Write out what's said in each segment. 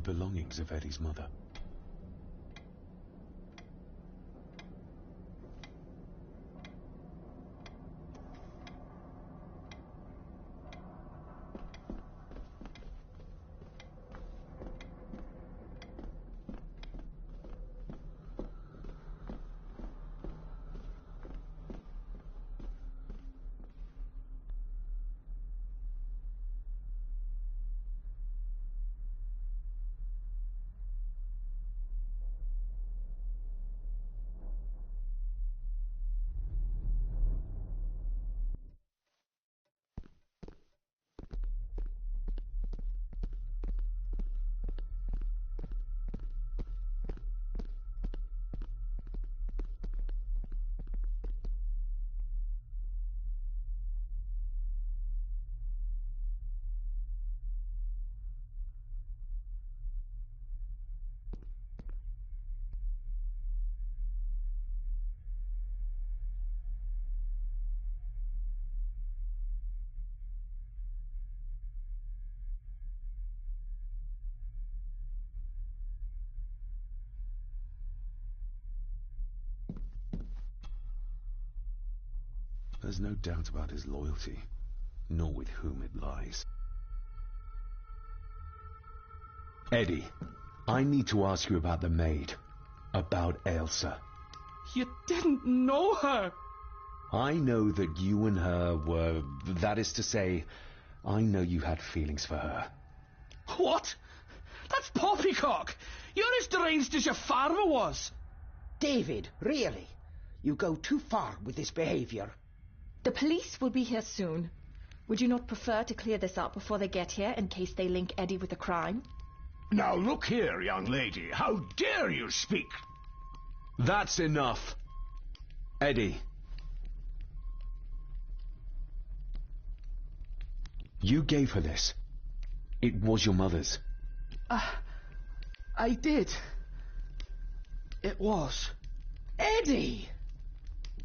belongings of Eddie's mother. There's no doubt about his loyalty, nor with whom it lies. Eddie, I need to ask you about the maid, about Ailsa. You didn't know her! I know that you and her were... that is to say, I know you had feelings for her. What? That's poppycock! You're as deranged as your father was! David, really? You go too far with this behaviour. The police will be here soon. Would you not prefer to clear this up before they get here in case they link Eddie with a crime? Now look here, young lady. How dare you speak? That's enough. Eddie. You gave her this. It was your mother's. I did. It was. Eddie!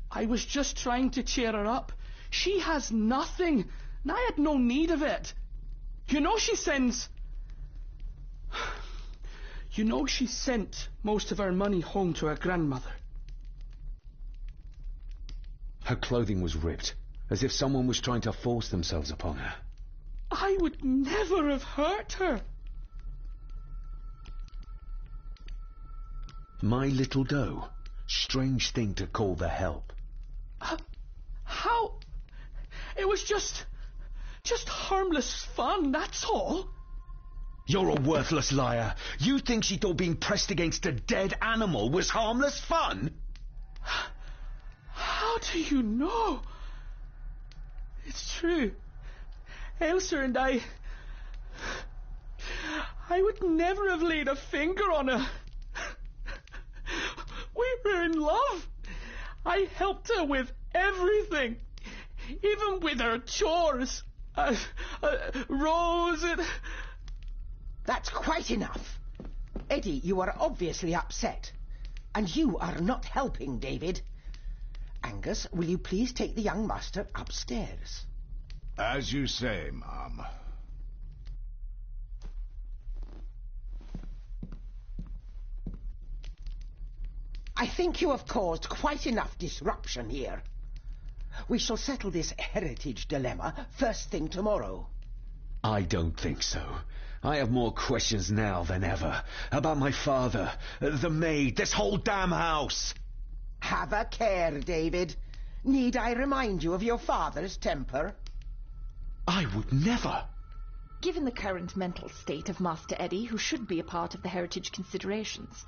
I was just trying to cheer her up. She has nothing, and I had no need of it. You know she sends... You know she sent most of her money home to her grandmother. Her clothing was ripped, as if someone was trying to force themselves upon her. I would never have hurt her. My little doe. Strange thing to call the help. How? It was just harmless fun, that's all. You're a worthless liar. You think she thought being pressed against a dead animal was harmless fun? How do you know? It's true. Ailsa and I would never have laid a finger on her. We were in love. I helped her with everything, even with her chores. Rose and... That's quite enough. Eddie, you are obviously upset. And you are not helping, David. Angus, will you please take the young master upstairs? As you say, Mom. I think you have caused quite enough disruption here. We shall settle this heritage dilemma first thing tomorrow. I don't think so. I have more questions now than ever. About my father, the maid, this whole damn house. Have a care, David. Need I remind you of your father's temper? I would never. Given the current mental state of Master Eddie, who should be a part of the heritage considerations,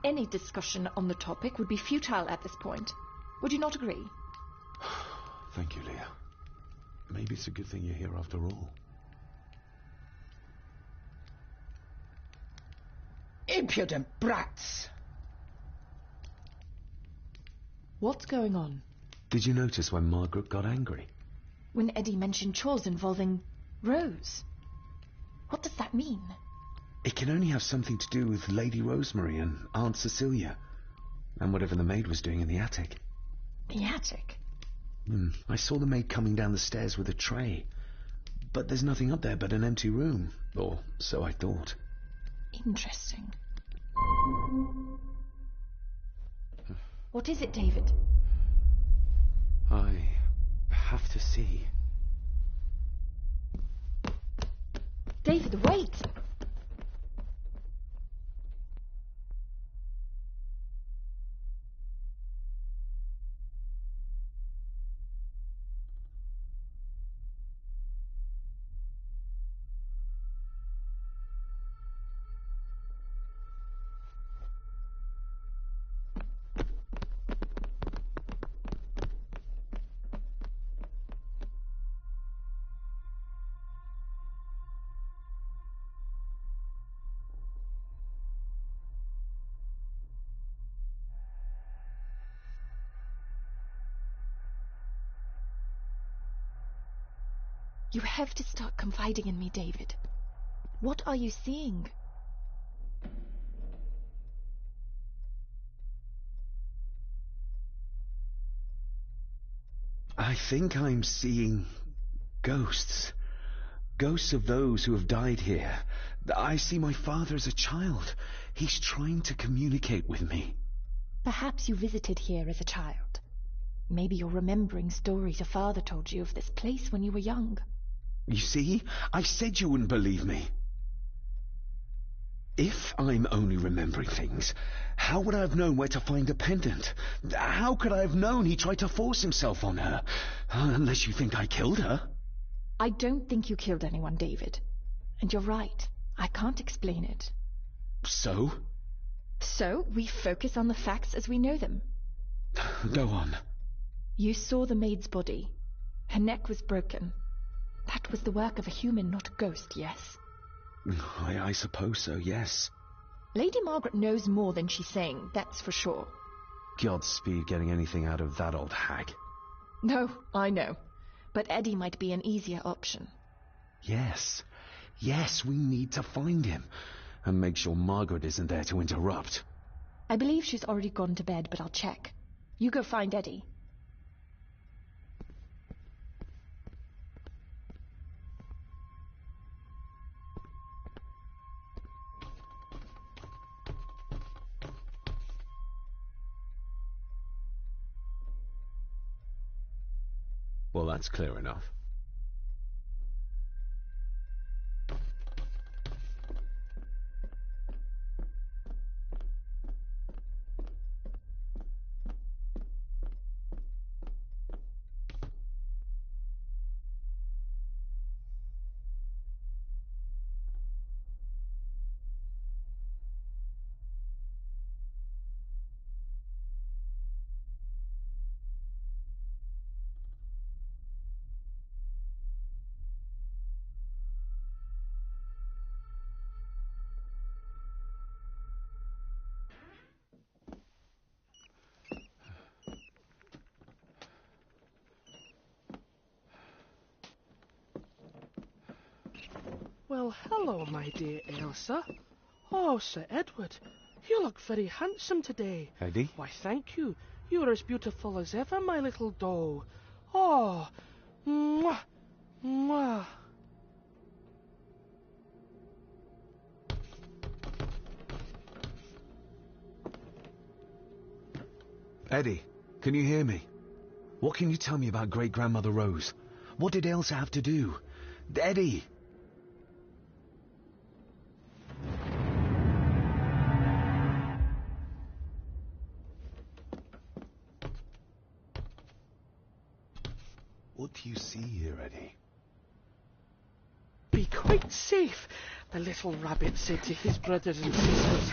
any discussion on the topic would be futile at this point. Would you not agree? Thank you, Leah. Maybe it's a good thing you're here after all. Impudent brats! What's going on? Did you notice when Margaret got angry? When Eddie mentioned chores involving Rose. What does that mean? It can only have something to do with Lady Rosemary and Aunt Cecilia, and whatever the maid was doing in the attic. The attic? I saw the maid coming down the stairs with a tray, but there's nothing up there but an empty room, or so I thought. Interesting. What is it, David? I have to see. David, wait! You have to start confiding in me, David. What are you seeing? I think I'm seeing ghosts. Ghosts of those who have died here. I see my father as a child. He's trying to communicate with me. Perhaps you visited here as a child. Maybe you're remembering stories your father told you of this place when you were young. You see, I said you wouldn't believe me. If I'm only remembering things, how would I have known where to find the pendant? How could I have known he tried to force himself on her? Unless you think I killed her. I don't think you killed anyone, David. And you're right. I can't explain it. So? So, we focus on the facts as we know them. Go on. You saw the maid's body. Her neck was broken. That was the work of a human, not a ghost, yes? I suppose so, yes. Lady Margaret knows more than she's saying, that's for sure. Godspeed getting anything out of that old hag. No, I know. But Eddie might be an easier option. Yes. Yes, we need to find him. And make sure Margaret isn't there to interrupt. I believe she's already gone to bed, but I'll check. You go find Eddie. Well, that's clear enough. Well, hello, my dear Ailsa. Oh, Sir Edward, you look very handsome today. Eddie? Why, thank you. You're as beautiful as ever, my little doe. Oh, mwah, mwah. Eddie, can you hear me? What can you tell me about Great-Grandmother Rose? What did Ailsa have to do? Eddie! What do you see here, Eddie? Be quite safe, the little rabbit said to his brothers and sisters.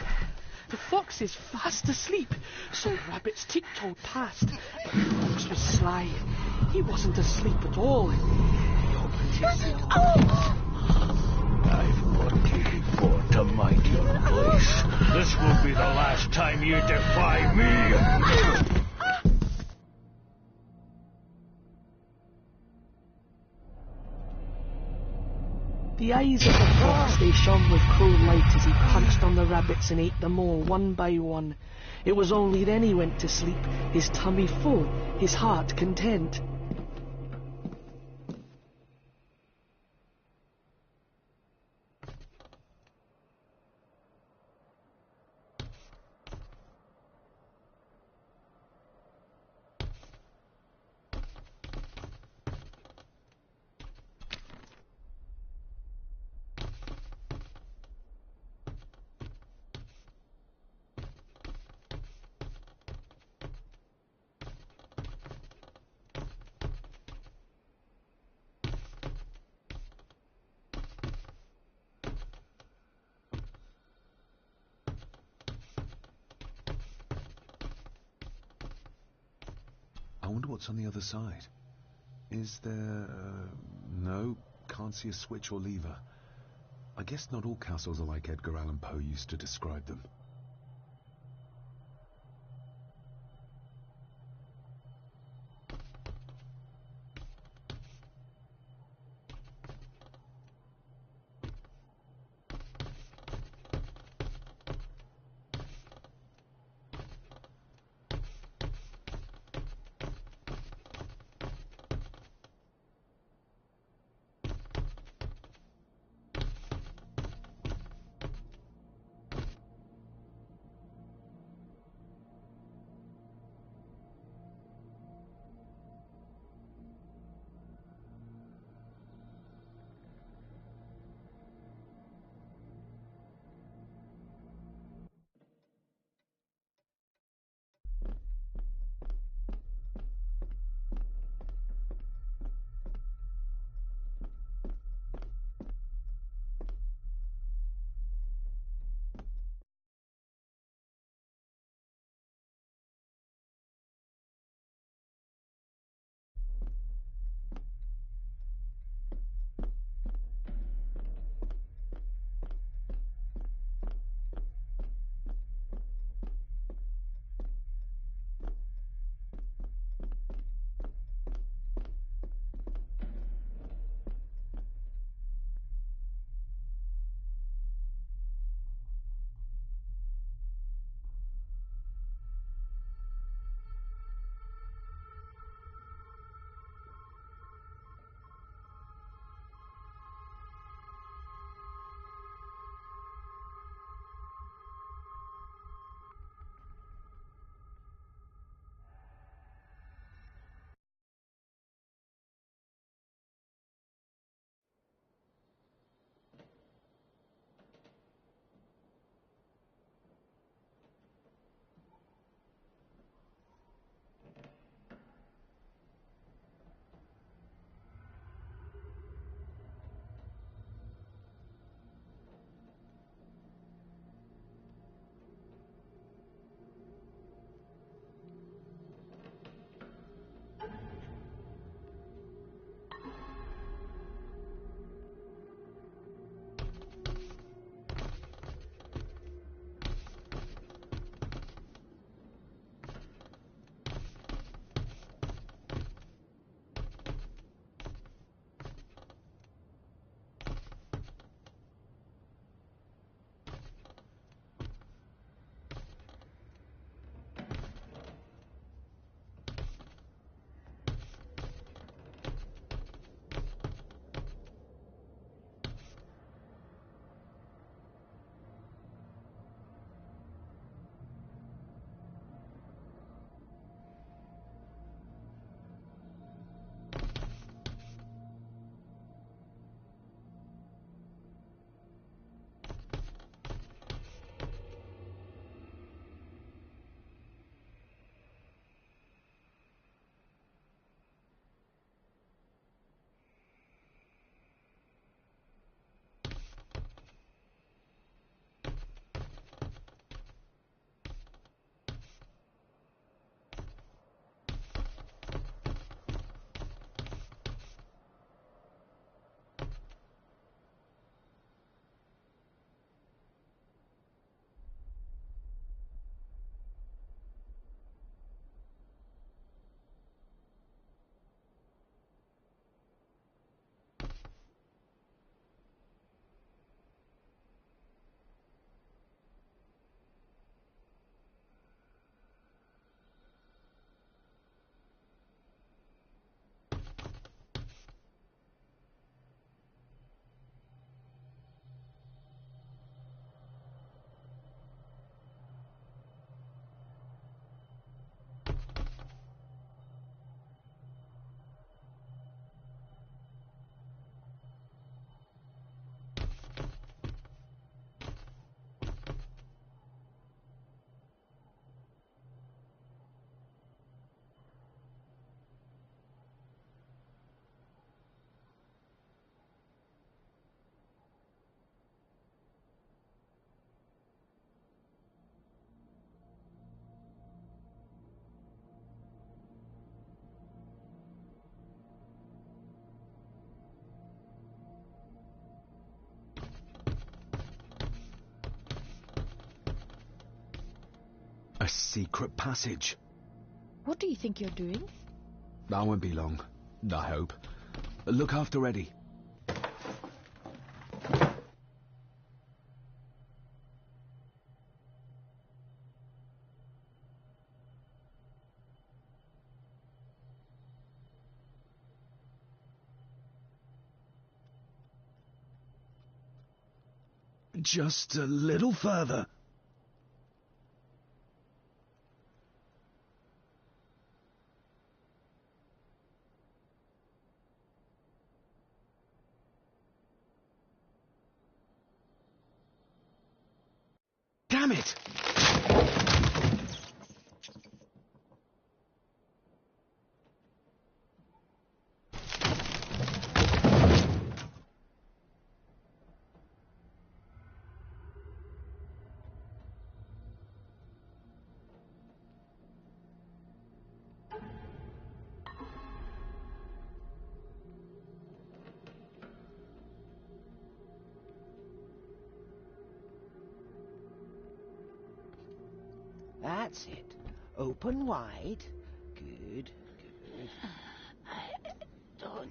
The fox is fast asleep, so rabbits tiptoed past. But the fox was sly. He wasn't asleep at all. He opened his mouth. I've warned you before to mind your place. This will be the last time you defy me. The eyes of the fox, they shone with cruel light as he punched on the rabbits and ate them all one by one. It was only then he went to sleep, his tummy full, his heart content. wonder what's on the other side. Is there... no, can't see a switch or lever. I guess not all castles are like Edgar Allan Poe used to describe them. A secret passage. What do you think you're doing? That won't be long, I hope. Look after Eddie. Just a little further. Damn it! That's it. Open wide. Good, good. I don't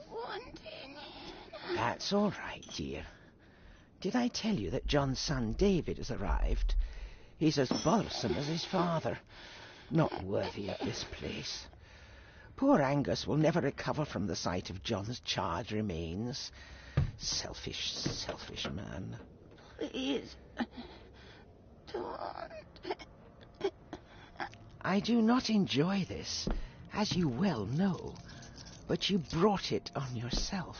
want any. That's all right, dear. Did I tell you that John's son David has arrived? He's as bothersome as his father. Not worthy of this place. Poor Angus will never recover from the sight of John's charred remains. Selfish, selfish man. Please, don't. I do not enjoy this, as you well know, but you brought it on yourself.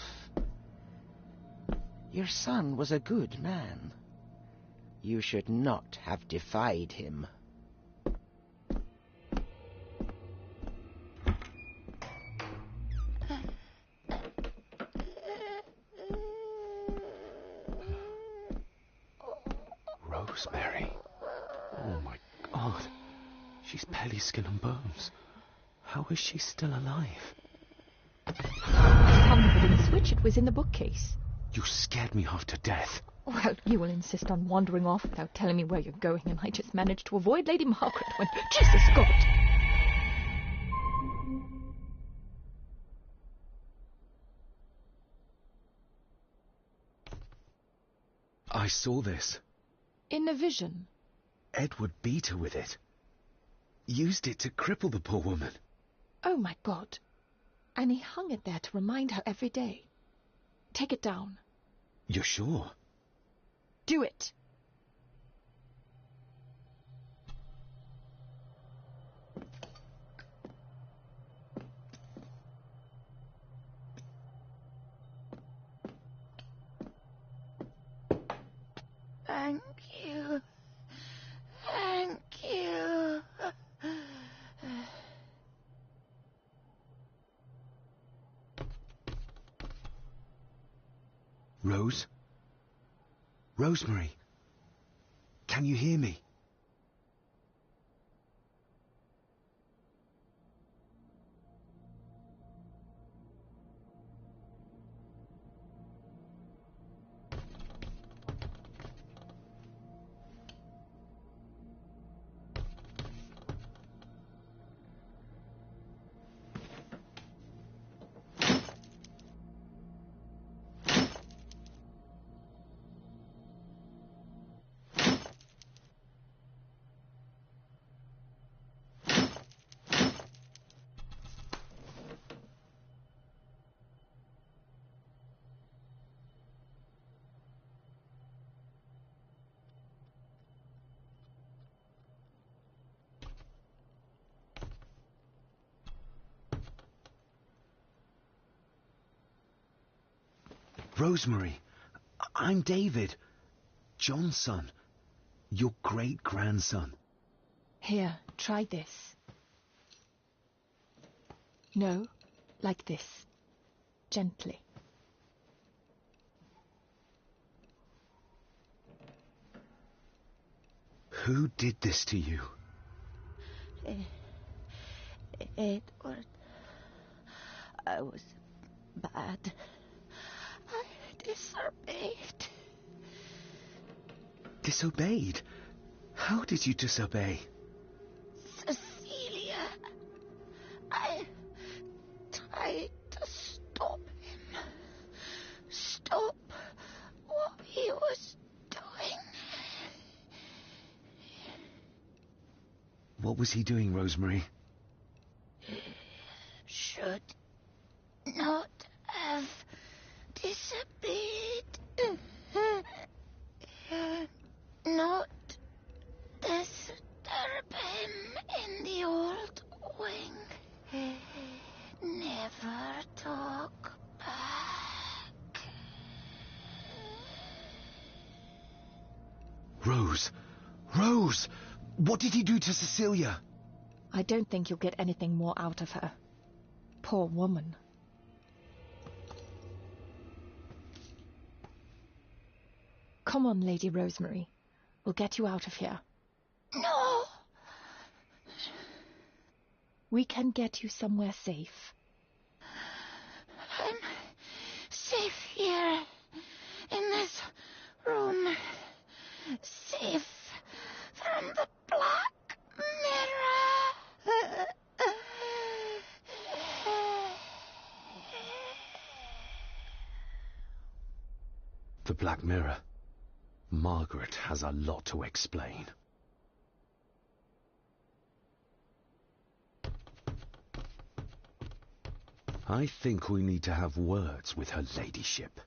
Your son was a good man. You should not have defied him. Rosemary. Oh my God. She's barely skin and bones. How is she still alive? Come within the switch, it was in the bookcase. You scared me half to death. Well, you will insist on wandering off without telling me where you're going, and I just managed to avoid Lady Margaret when... Jesus, Scott! I saw this. In a vision. Edward beat her with it. Used it to cripple the poor woman. Oh, my God. And he hung it there to remind her every day. Take it down. You're sure? Do it. Thank you. Thank you. Rose? Rosemary? Can you hear me? Rosemary, I'm David, John's son, your great-grandson. Here, try this. No, like this. Gently. Who did this to you? Edward, I was bad. I disobeyed. Disobeyed? How did you disobey? Cecilia, I tried to stop him. Stop what he was doing. What was he doing, Rosemary? Should not have disobeyed. Not disturb him in the old wing. Never talk back. Rose! Rose! What did he do to Cecilia? I don't think you'll get anything more out of her. Poor woman. Come on, Lady Rosemary. We'll get you out of here. No! We can get you somewhere safe. I'm safe here, in this room. Safe from the Black Mirror. The Black Mirror. Margaret has a lot to explain. I think we need to have words with her ladyship.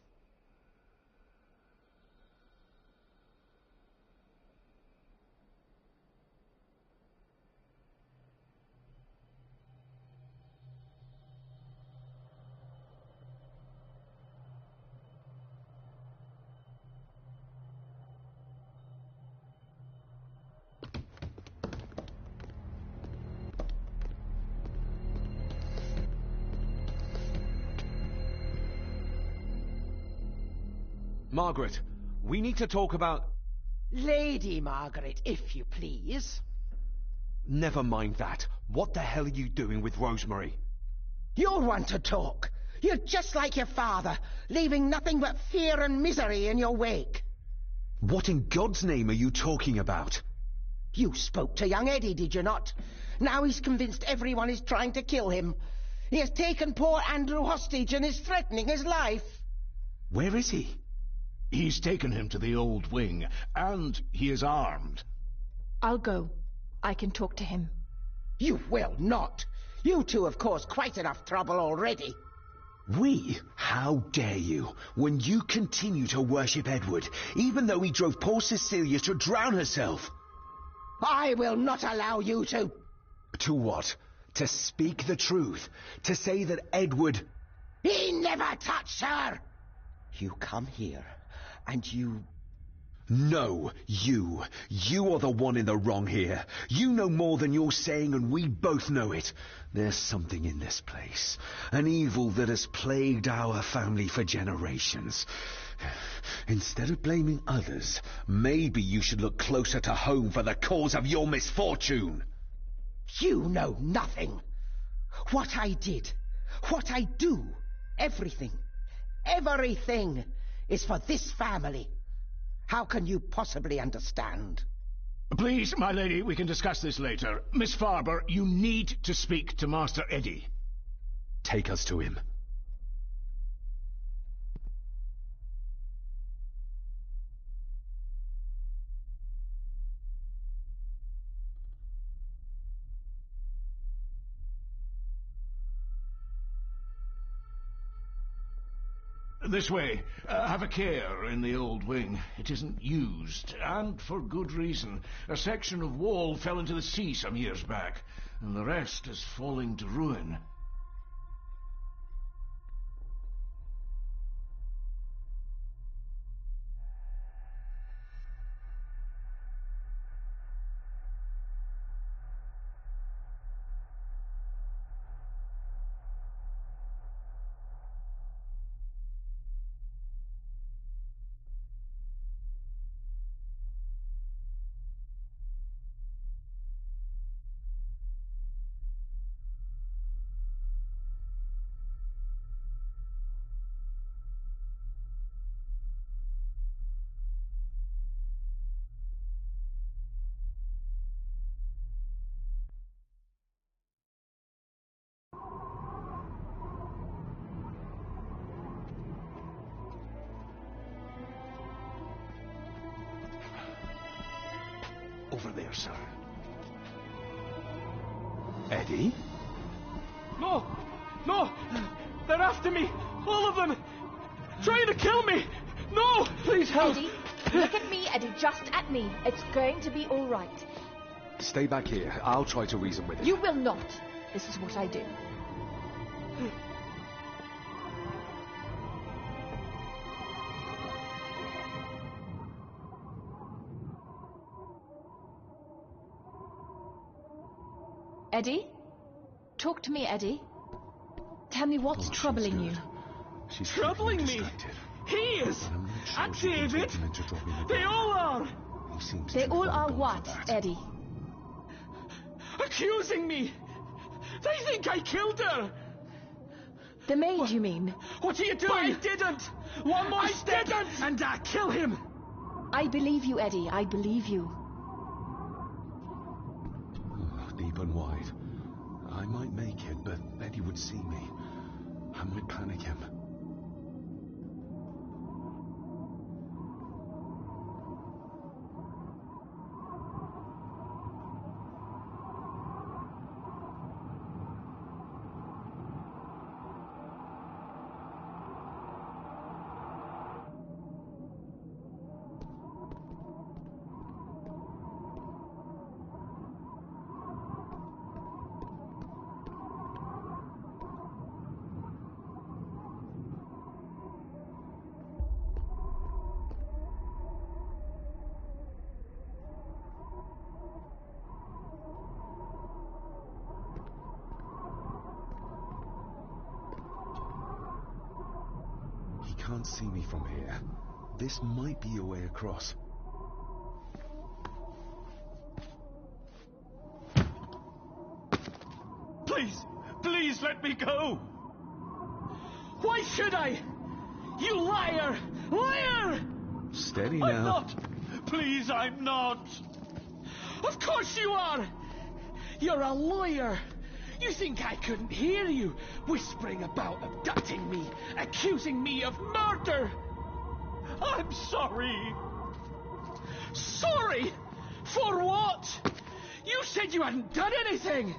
Margaret, we need to talk about... Lady Margaret, if you please. Never mind that. What the hell are you doing with Rosemary? You'll want to talk. You're just like your father, leaving nothing but fear and misery in your wake. What in God's name are you talking about? You spoke to young Eddie, did you not? Now he's convinced everyone is trying to kill him. He has taken poor Andrew hostage and is threatening his life. Where is he? He's taken him to the old wing, and he is armed. I'll go. I can talk to him. You will not. You two have caused quite enough trouble already. We? How dare you, when you continue to worship Edward, even though he drove poor Cecilia to drown herself? I will not allow you to... To what? To speak the truth? To say that Edward... He never touched her! You come here, and you... No, you. You are the one in the wrong here. You know more than you're saying, and we both know it. There's something in this place. An evil that has plagued our family for generations. Instead of blaming others, maybe you should look closer to home for the cause of your misfortune. You know nothing. What I did, what I do, everything is for this family. How can you possibly understand? Please, my lady, we can discuss this later. Miss Farber, you need to speak to Master Eddie. Take us to him. This way. Have a care in the old wing. It isn't used, and for good reason. A section of wall fell into the sea some years back, and the rest is falling to ruin. Over there, sir. Eddie? No! No! They're after me! All of them! Trying to kill me! No! Please help! Eddie, look at me, Eddie, just at me. It's going to be all right. Stay back here. I'll try to reason with it. You will not. This is what I do. Eddie? Talk to me, Eddie. Tell me what's troubling you. She's Troubling me? He is! And David! They all are! They all are what, Eddie? Accusing me! They think I killed her! The maid, you mean? What are you doing? I didn't! One more step and I kill him! I believe you, Eddie. I believe you. Deep and wide. I might make it, but Eddie would see me. I might panic him. Can't see me from here. This might be a way across. Please let me go! Why should I? You liar! Liar! Steady now. I'm not! Please, I'm not! Of course you are! You're a lawyer! You think I couldn't hear you whispering about abducting me, accusing me of murder? I'm sorry. Sorry? For what? You said you hadn't done anything.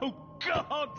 Oh, God!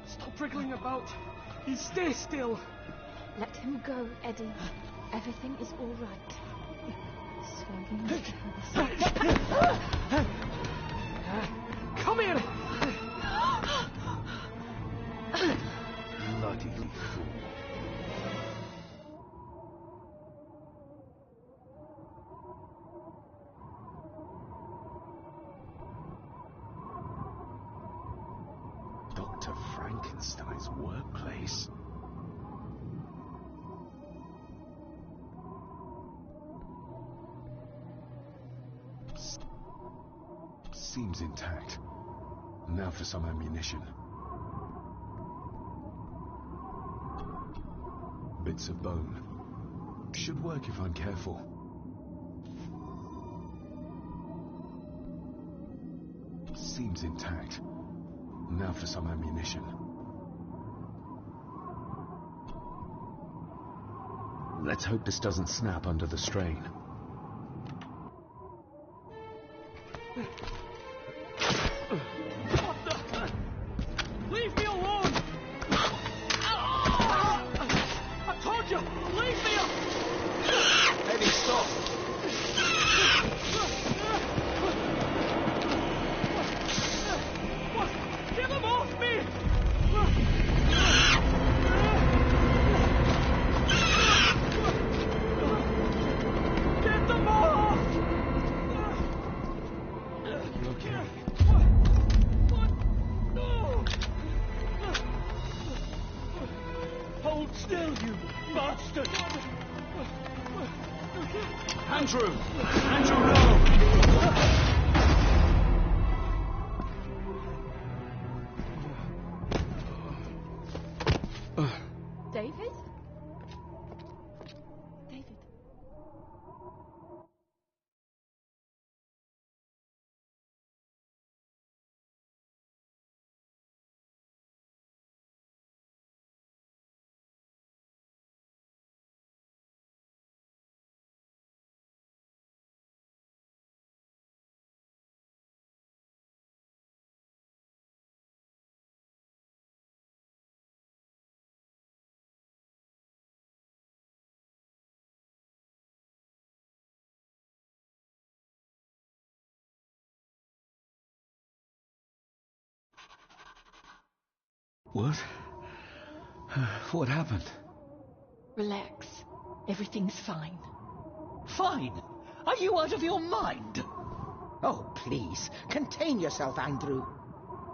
Stop wriggling about. Stay still. Let him go, Eddie. Everything is all right. Slowly. Come here. Bloody fool. Dr. Frankenstein's workplace. Seems intact. Now for some ammunition. Bits of bone. Should work if I'm careful. Seems intact. Now for some ammunition. Let's hope this doesn't snap under the strain. Leave me alone! I told you, leave me alone! Eddie, stop! Get them off me! still, you bastard! Andrew! Andrew, no! David? David? What? What happened? Relax. Everything's fine. Fine! Are you out of your mind? Oh, please, contain yourself, Andrew.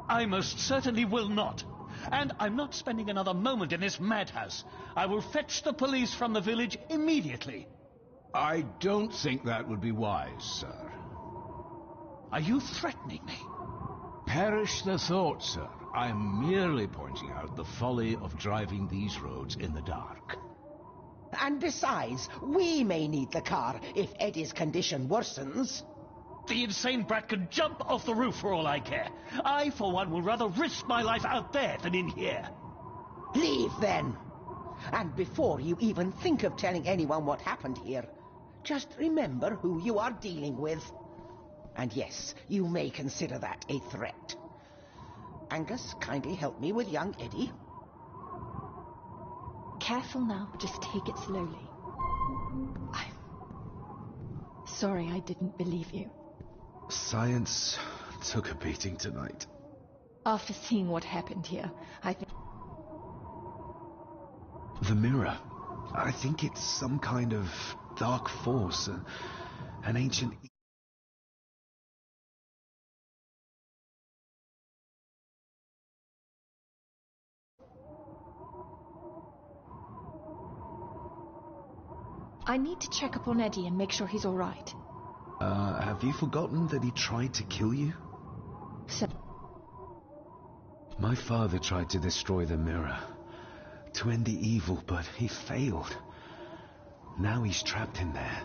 I most certainly will not. And I'm not spending another moment in this madhouse. I will fetch the police from the village immediately. I don't think that would be wise, sir. Are you threatening me? Perish the thought, sir. I'm merely pointing out the folly of driving these roads in the dark. And besides, we may need the car if Eddie's condition worsens. The insane brat can jump off the roof for all I care. I, for one, will rather risk my life out there than in here. Leave, then. And before you even think of telling anyone what happened here, just remember who you are dealing with. And yes, you may consider that a threat. Angus, kindly help me with young Eddie. Careful now, just take it slowly. I'm sorry I didn't believe you. Science took a beating tonight. After seeing what happened here, I think... The mirror. I think it's some kind of dark force, an ancient... I need to check up on Eddie and make sure he's all right. Have you forgotten that he tried to kill you? So, My father tried to destroy the mirror, to end the evil, but he failed. Now he's trapped in there.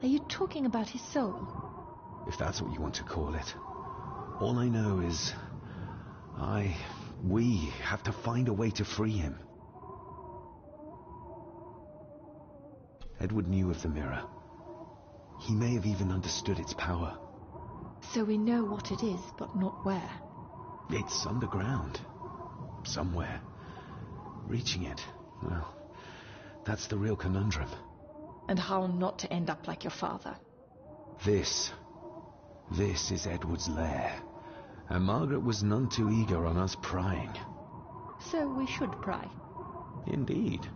are you talking about his soul? If that's what you want to call it. All I know is... we have to find a way to free him. Edward knew of the mirror. He may have even understood its power. So we know what it is, but not where. It's underground. Somewhere. Reaching it, well, that's the real conundrum. And how not to end up like your father. This is Edward's lair. And Margaret was none too eager on us prying. So we should pry. Indeed.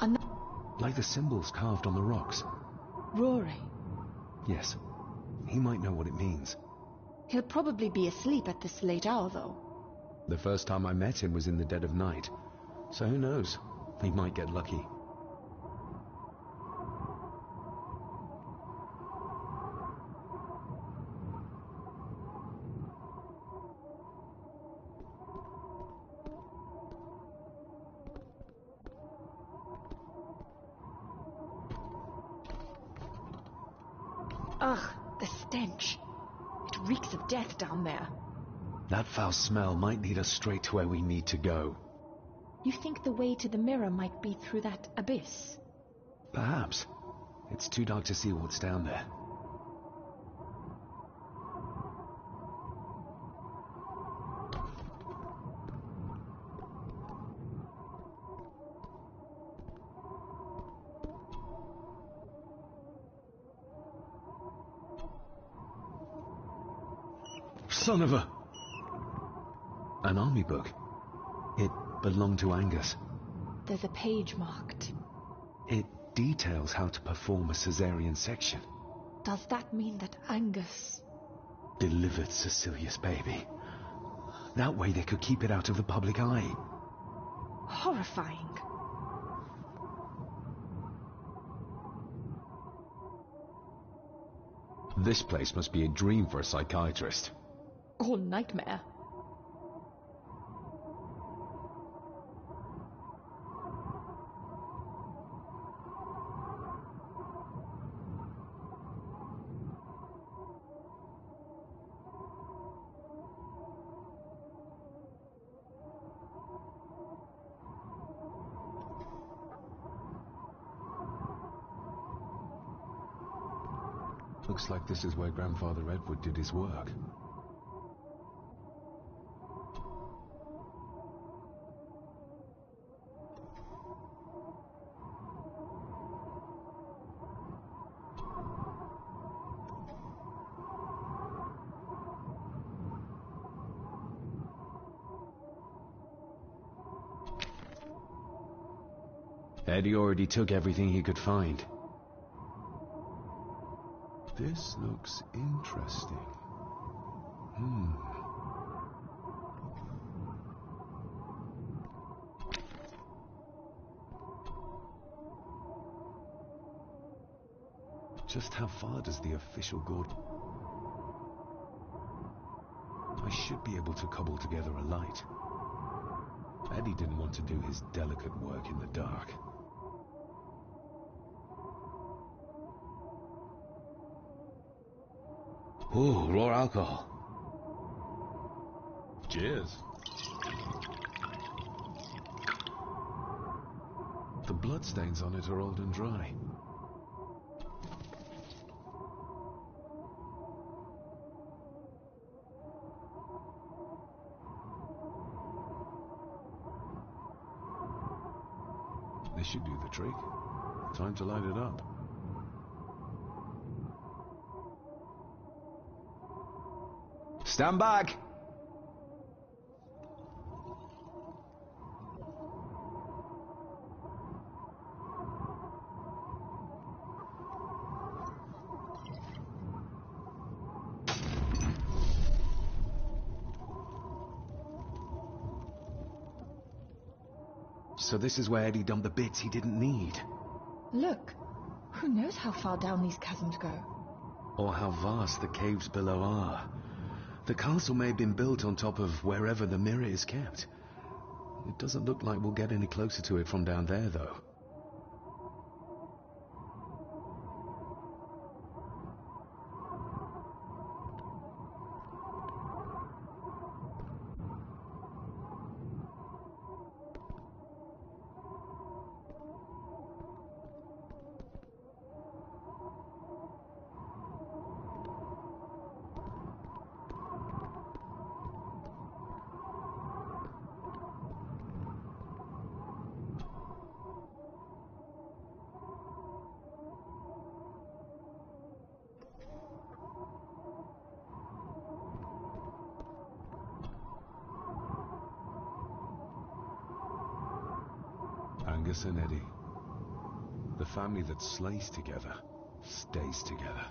And Like the symbols carved on the rocks. Rory. Yes. He might know what it means. He'll probably be asleep at this late hour, though. The first time I met him was in the dead of night. So who knows? He might get lucky. Ugh, the stench. It reeks of death down there. That foul smell might lead us straight to where we need to go. You think the way to the mirror might be through that abyss? Perhaps. It's too dark to see what's down there. Son of a... An army book. It belonged to Angus. There's a page marked. It details how to perform a caesarean section. Does that mean that Angus... Delivered Cecilia's baby. That way they could keep it out of the public eye. Horrifying. This place must be a dream for a psychiatrist. Or nightmare. Looks like this is where Grandfather Edward did his work. Eddie already took everything he could find. This looks interesting. Just how far does the official go? I should be able to cobble together a light. Eddie didn't want to do his delicate work in the dark. Ooh, raw alcohol. Cheers. The bloodstains on it are old and dry. This should do the trick. Time to light it up. Stand back! So this is where Eddie dumped the bits he didn't need. Look, who knows how far down these chasms go? Or how vast the caves below are. The castle may have been built on top of wherever the mirror is kept. It doesn't look like we'll get any closer to it from down there, though. Angus and Eddie. The family that slays together, stays together.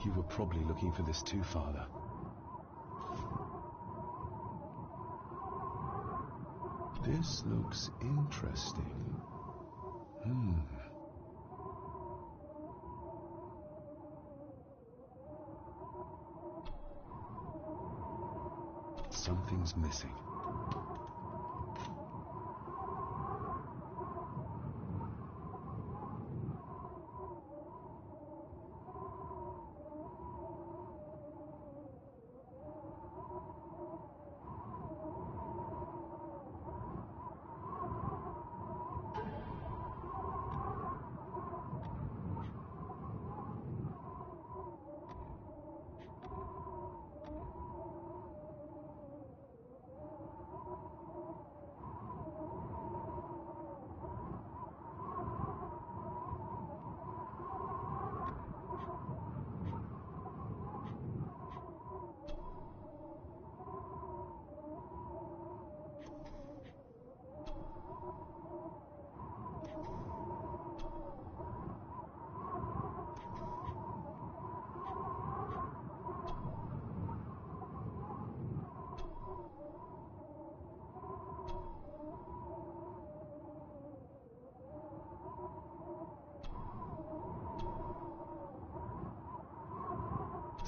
You were probably looking for this too, Father. This looks interesting. Something's missing.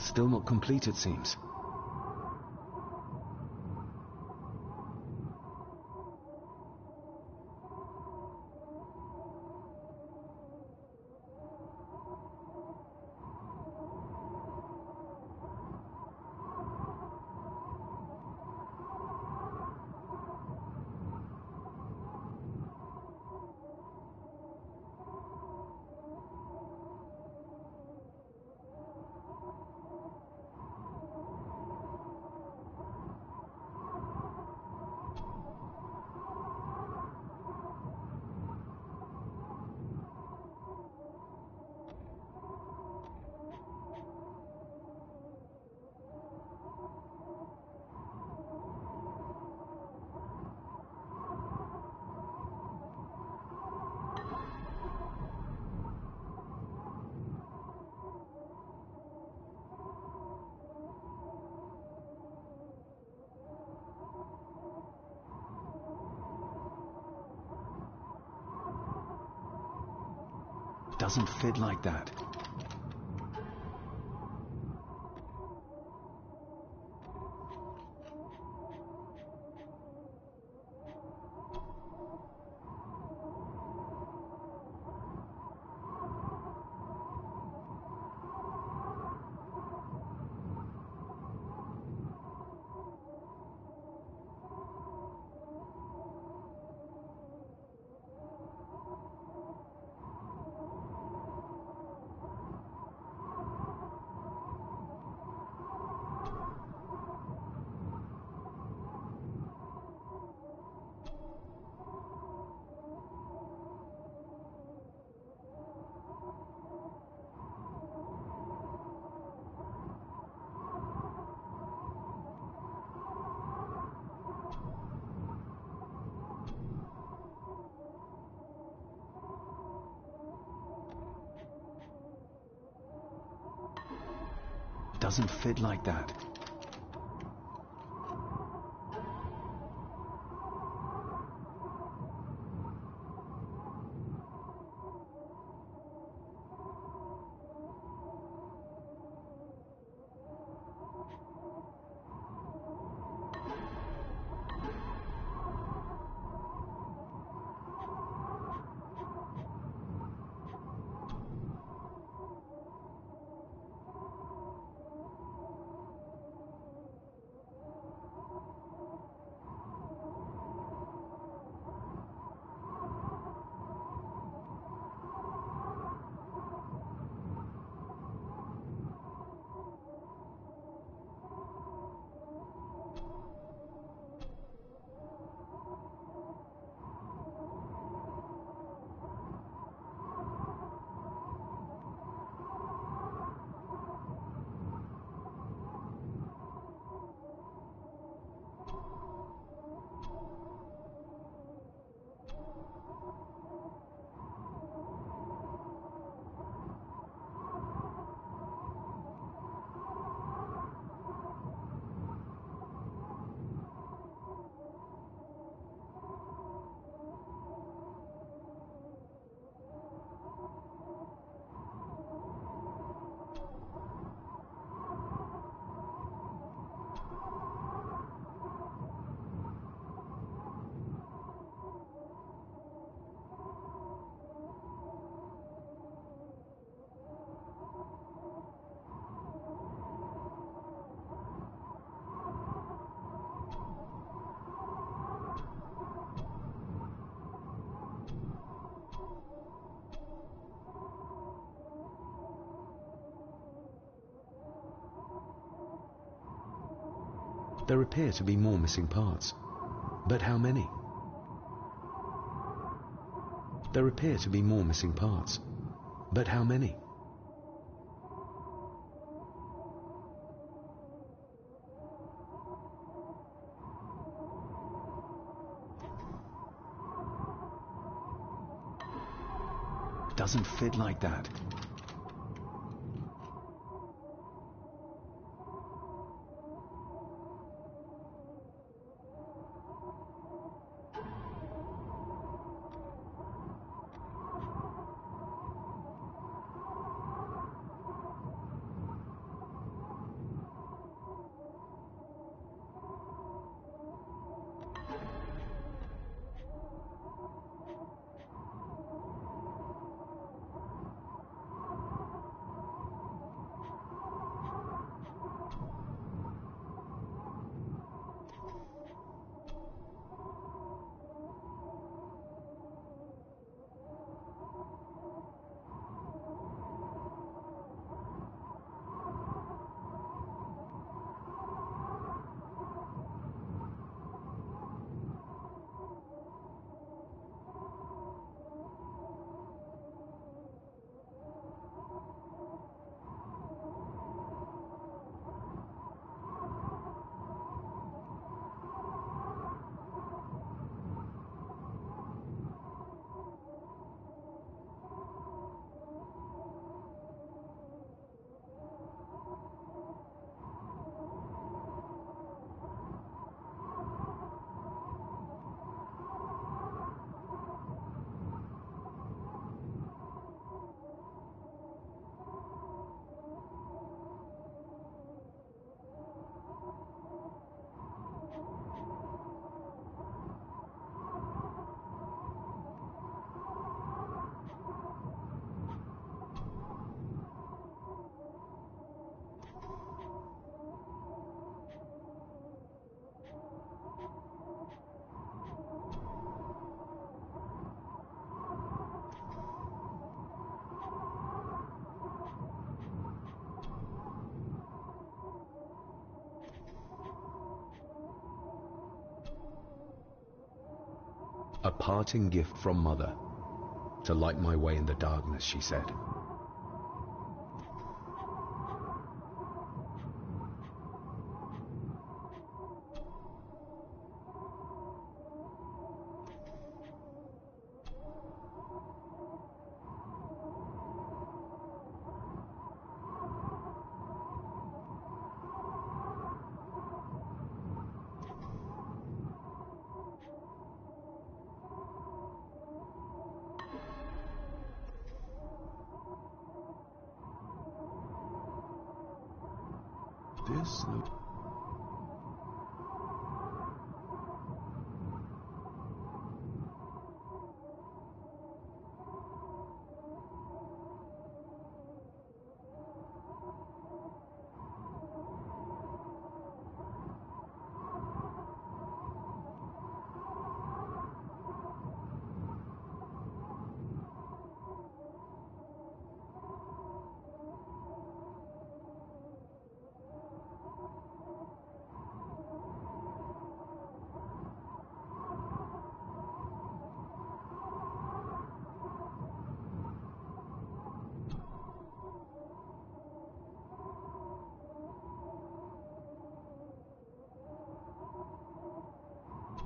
Still not complete, it seems. Doesn't fit like that. Doesn't fit like that. There appear to be more missing parts. But how many? There appear to be more missing parts. But how many? Doesn't fit like that. A parting gift from Mother. To light my way in the darkness, she said. This look.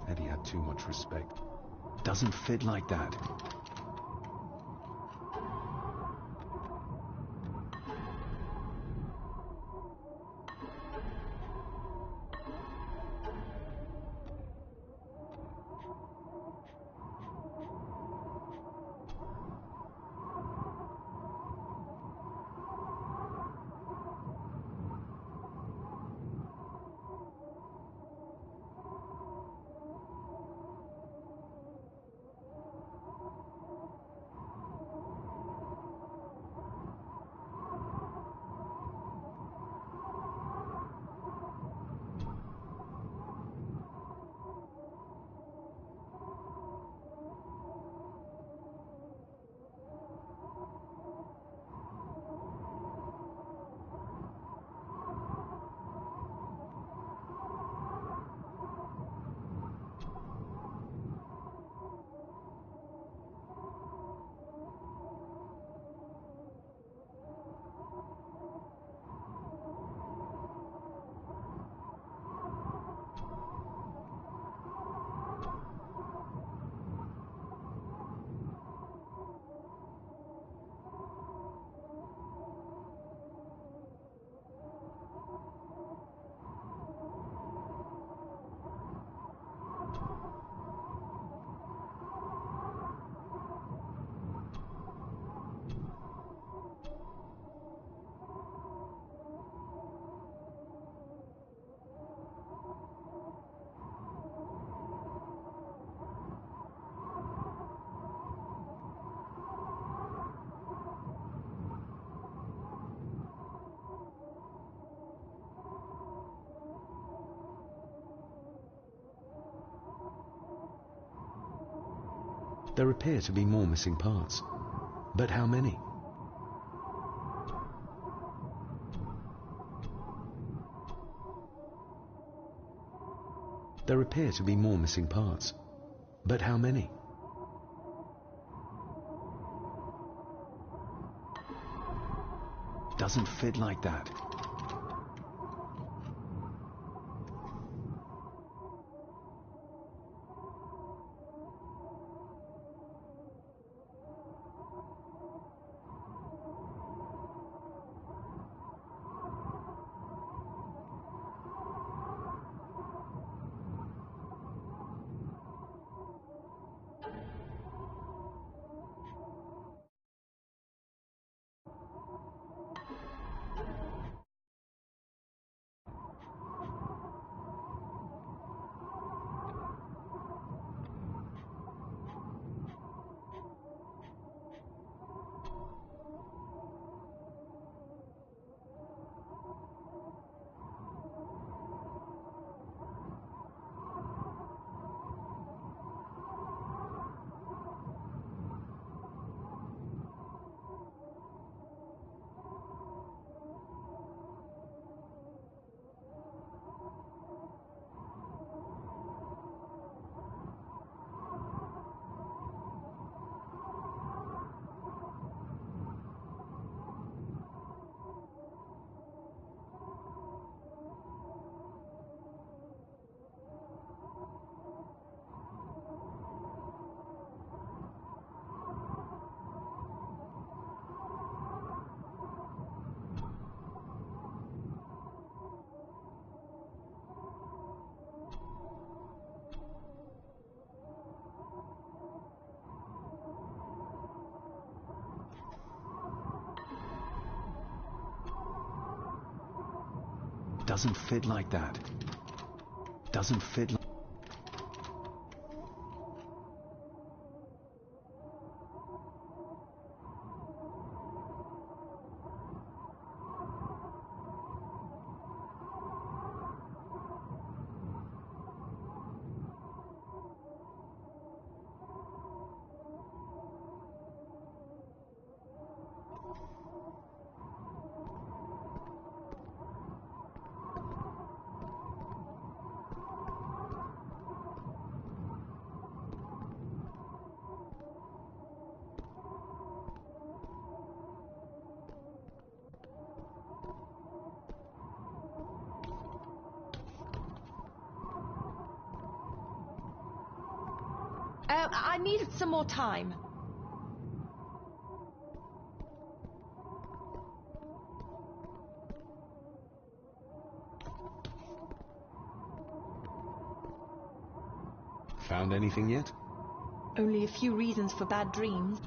Eddie had too much respect. Doesn't fit like that. There appear to be more missing parts. But how many? There appear to be more missing parts. But how many? Doesn't fit like that. Doesn't fit like that. Doesn't fit like... I needed some more time. Found anything yet? Only a few reasons for bad dreams.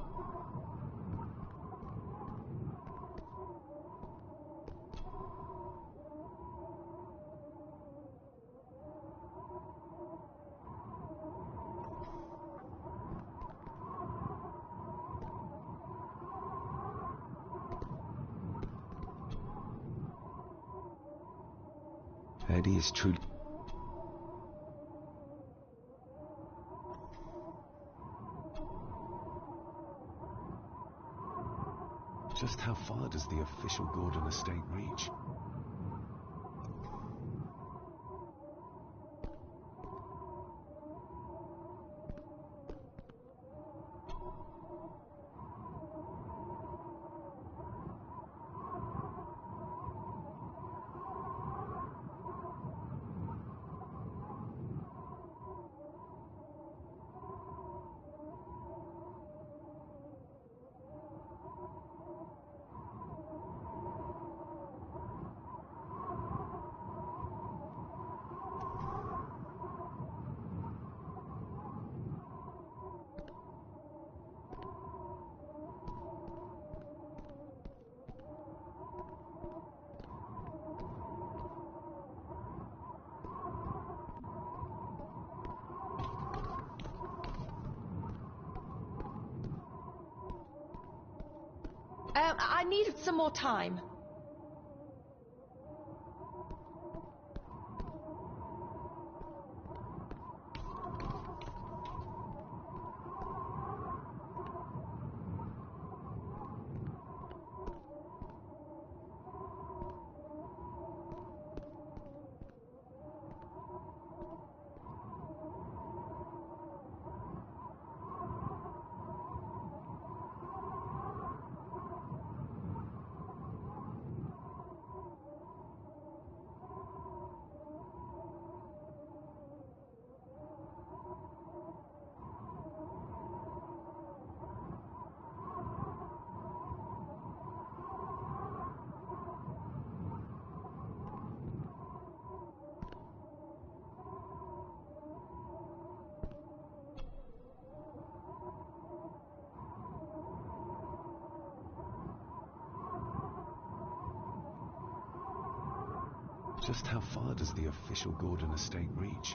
Eddie is truly... Just how far does the official Gordon estate reach? I needed some more time. Just how far does the official Gordon estate reach?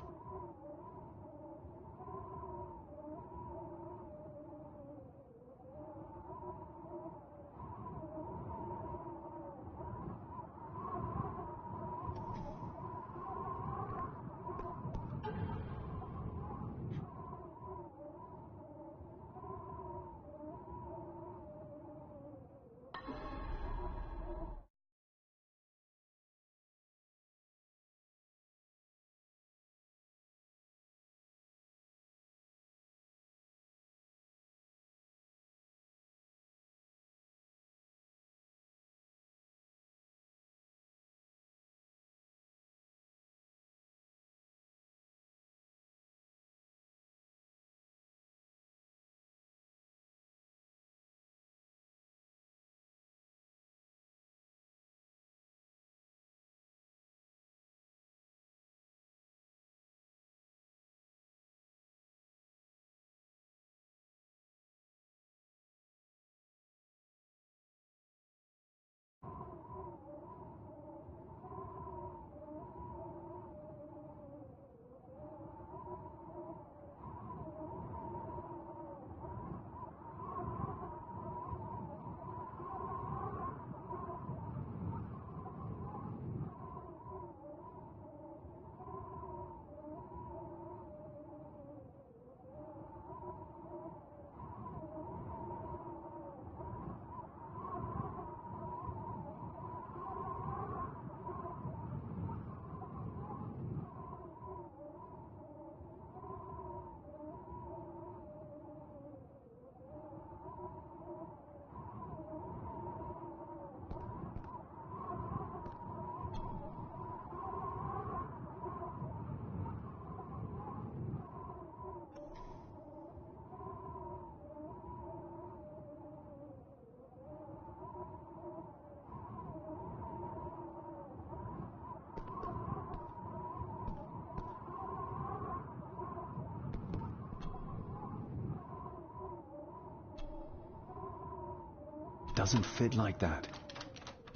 Doesn't fit like that.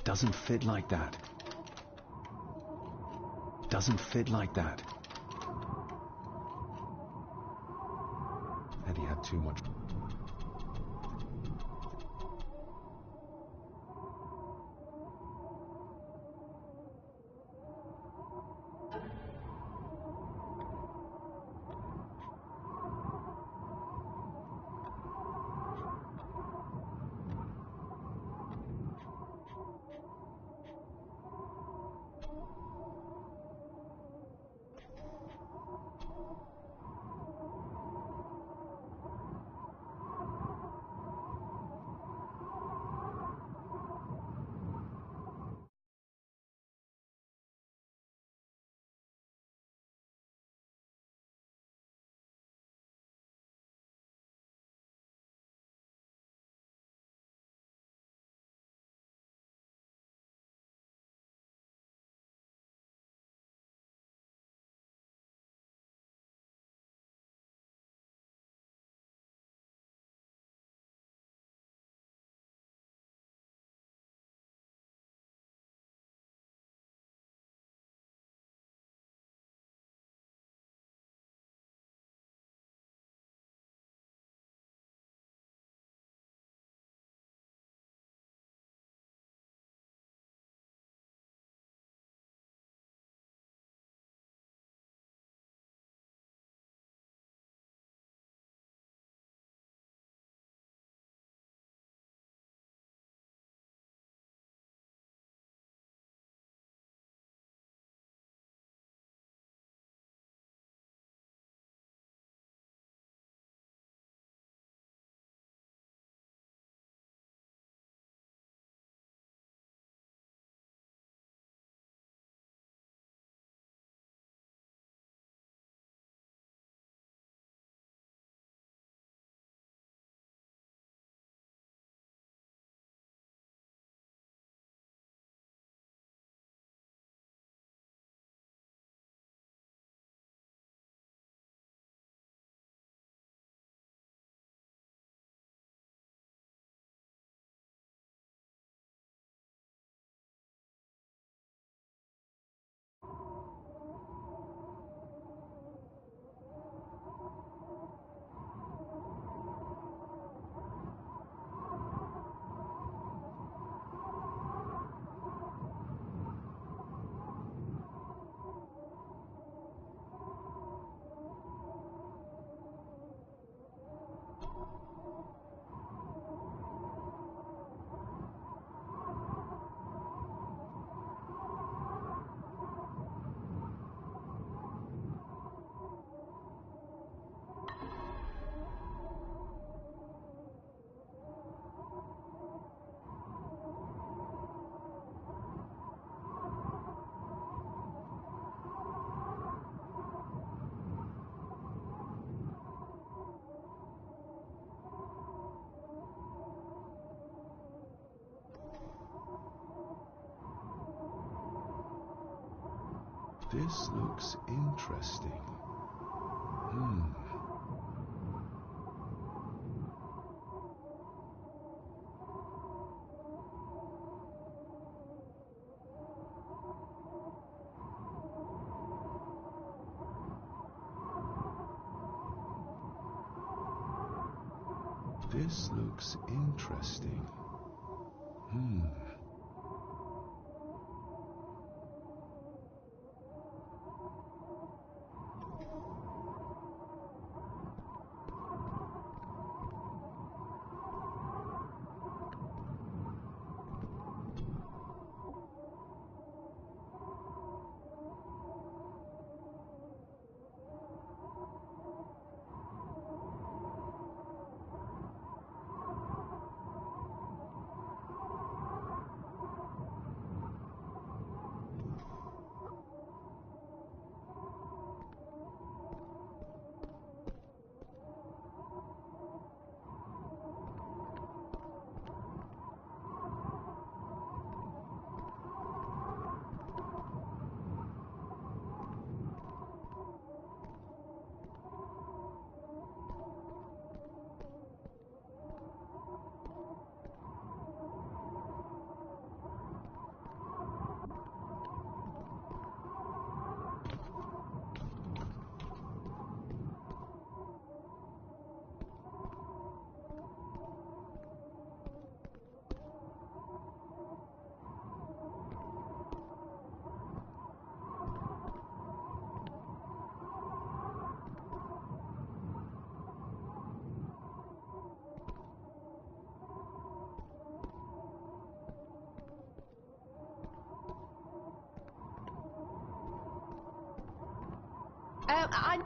Doesn't fit like that. Doesn't fit like that. Eddie had too much. This looks interesting. This looks interesting. I